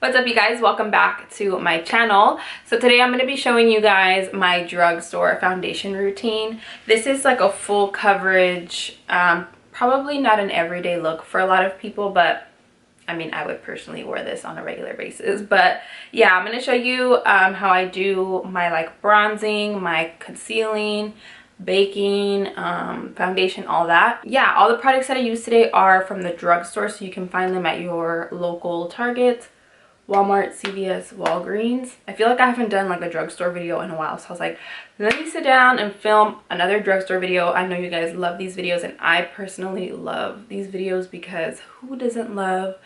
What's up, you guys? Welcome back to my channel. So today I'm going to be showing you guys my drugstore foundation routine. This is like a full coverage, probably not an everyday look for a lot of people, but I mean, I would personally wear this on a regular basis. But yeah, I'm going to show you how I do my like bronzing, my concealing, baking, foundation, all that. Yeah, all the products that I use today are from the drugstore, so you can find them at your local Target, Walmart, CVS, Walgreens. I feel like I haven't done like a drugstore video in a while, so I was like, let me sit down and film another drugstore video. I know you guys love these videos, and I personally love these videos because who doesn't love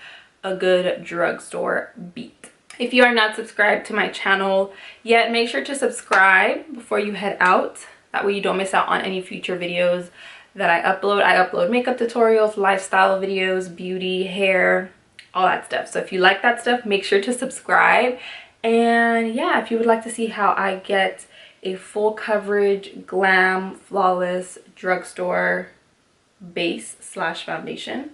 a good drugstore beat? If you are not subscribed to my channel yet, make sure to subscribe before you head out. That way you don't miss out on any future videos that I upload. I upload makeup tutorials, lifestyle videos, beauty, hair, all that stuff. So if you like that stuff, make sure to subscribe. And yeah, if you would like to see how I get a full coverage, glam, flawless drugstore base slash foundation,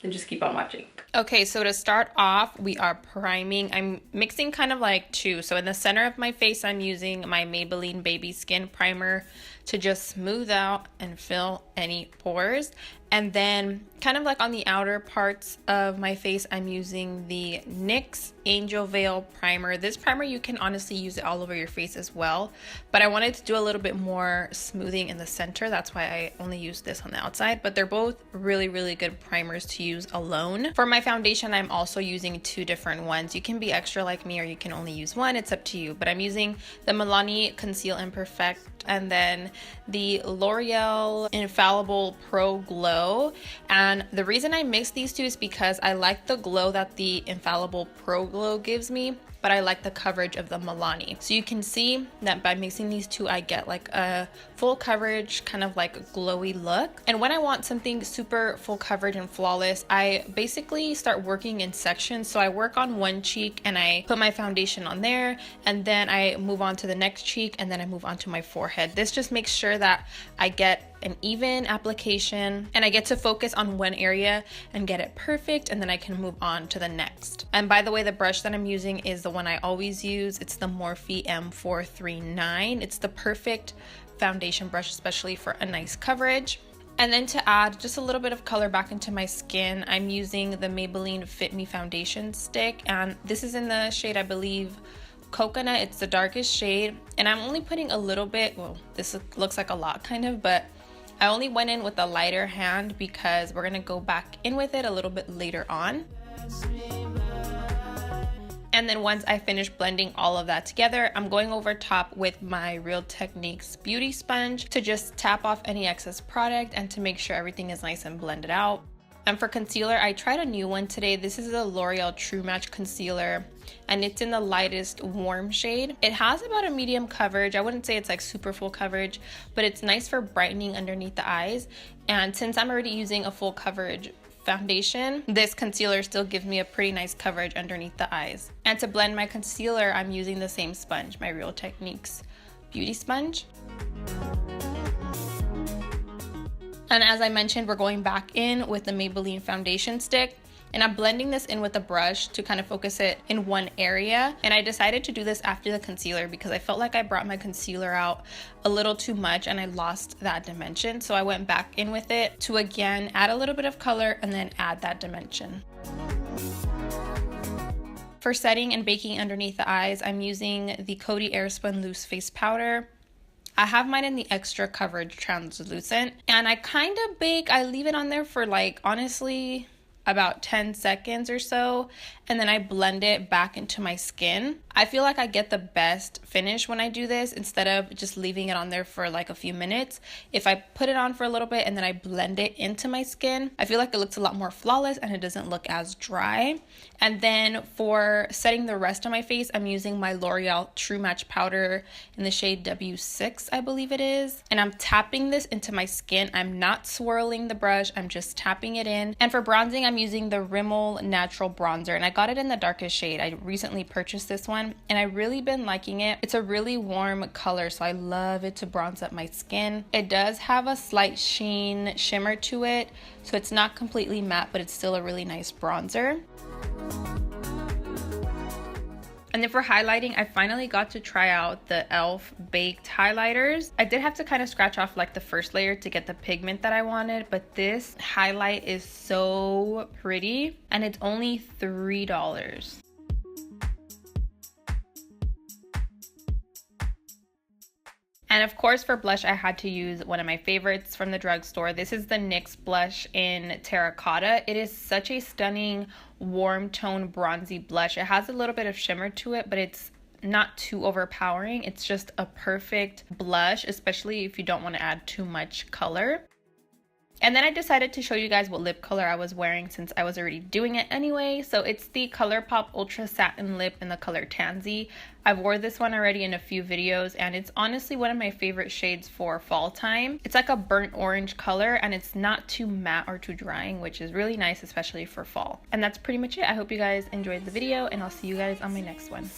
then just keep on watching. Okay, so to start off, we are priming. I'm mixing kind of like two. So in the center of my face, I'm using my Maybelline Baby Skin Primer to just smooth out and fill any pores. And then kind of like on the outer parts of my face, I'm using the NYX Angel Veil Primer. This primer, you can honestly use it all over your face as well, but I wanted to do a little bit more smoothing in the center. That's why I only use this on the outside, but they're both really, really good primers to use alone. For my foundation, I'm also using two different ones. You can be extra like me, or you can only use one. It's up to you, but I'm using the Milani Conceal and Perfect and then the L'Oreal Infallible Pro Glow. And the reason I mix these two is because I like the glow that the Infallible Pro Glow gives me, but I like the coverage of the Milani. So you can see that by mixing these two, I get like a full coverage, kind of like glowy look. And when I want something super full coverage and flawless, I basically start working in sections. So I work on one cheek and I put my foundation on there, and then I move on to the next cheek, and then I move on to my forehead. This just makes sure that I get an even application and I get to focus on one area and get it perfect, and then I can move on to the next. And by the way, the brush that I'm using is the one I always use. It's the Morphe M439. It's the perfect foundation brush, especially for a nice coverage. And then to add just a little bit of color back into my skin, I'm using the Maybelline Fit Me foundation stick, and this is in the shade, I believe, Coconut. It's the darkest shade, and I'm only putting a little bit, well, this looks like a lot kind of, but I only went in with a lighter hand because we're gonna go back in with it a little bit later on. And then once I finish blending all of that together, I'm going over top with my Real Techniques beauty sponge to just tap off any excess product and to make sure everything is nice and blended out. And for concealer, I tried a new one today. This is the L'Oreal True Match Concealer, and it's in the lightest warm shade. It has about a medium coverage. I wouldn't say it's like super full coverage, but it's nice for brightening underneath the eyes. And since I'm already using a full coverage foundation, this concealer still gives me a pretty nice coverage underneath the eyes. And to blend my concealer, I'm using the same sponge, my Real Techniques beauty sponge. And as I mentioned, we're going back in with the Maybelline foundation stick, and I'm blending this in with a brush to kind of focus it in one area. And I decided to do this after the concealer because I felt like I brought my concealer out a little too much and I lost that dimension. So I went back in with it to again add a little bit of color and then add that dimension. For setting and baking underneath the eyes, I'm using the Coty Airspun Loose Face Powder. I have mine in the extra coverage translucent, and I kind of bake, I leave it on there for like, honestly, about 10 seconds or so, and then I blend it back into my skin. I feel like I get the best finish when I do this instead of just leaving it on there for like a few minutes. If I put it on for a little bit and then I blend it into my skin, I feel like it looks a lot more flawless and it doesn't look as dry. And then for setting the rest of my face, I'm using my L'Oreal True Match powder in the shade W6, I believe it is. And I'm tapping this into my skin. I'm not swirling the brush, I'm just tapping it in. And for bronzing, I'm using the Rimmel Natural Bronzer, and I got it in the darkest shade. I recently purchased this one and I've really been liking it. It's a really warm color, so I love it to bronze up my skin. It does have a slight sheen shimmer to it, so it's not completely matte, but it's still a really nice bronzer. And then for highlighting, I finally got to try out the e.l.f. Baked highlighters. I did have to kind of scratch off like the first layer to get the pigment that I wanted, but this highlight is so pretty and it's only $3. And of course for blush, I had to use one of my favorites from the drugstore. This is the NYX blush in Terracotta. It is such a stunning warm tone bronzy blush. It has a little bit of shimmer to it, but it's not too overpowering. It's just a perfect blush, especially if you don't want to add too much color. And then I decided to show you guys what lip color I was wearing since I was already doing it anyway. So it's the ColourPop Ultra Satin Lip in the color Tansy. I've wore this one already in a few videos and it's honestly one of my favorite shades for fall time. It's like a burnt orange color and it's not too matte or too drying, which is really nice, especially for fall. And that's pretty much it. I hope you guys enjoyed the video and I'll see you guys on my next one.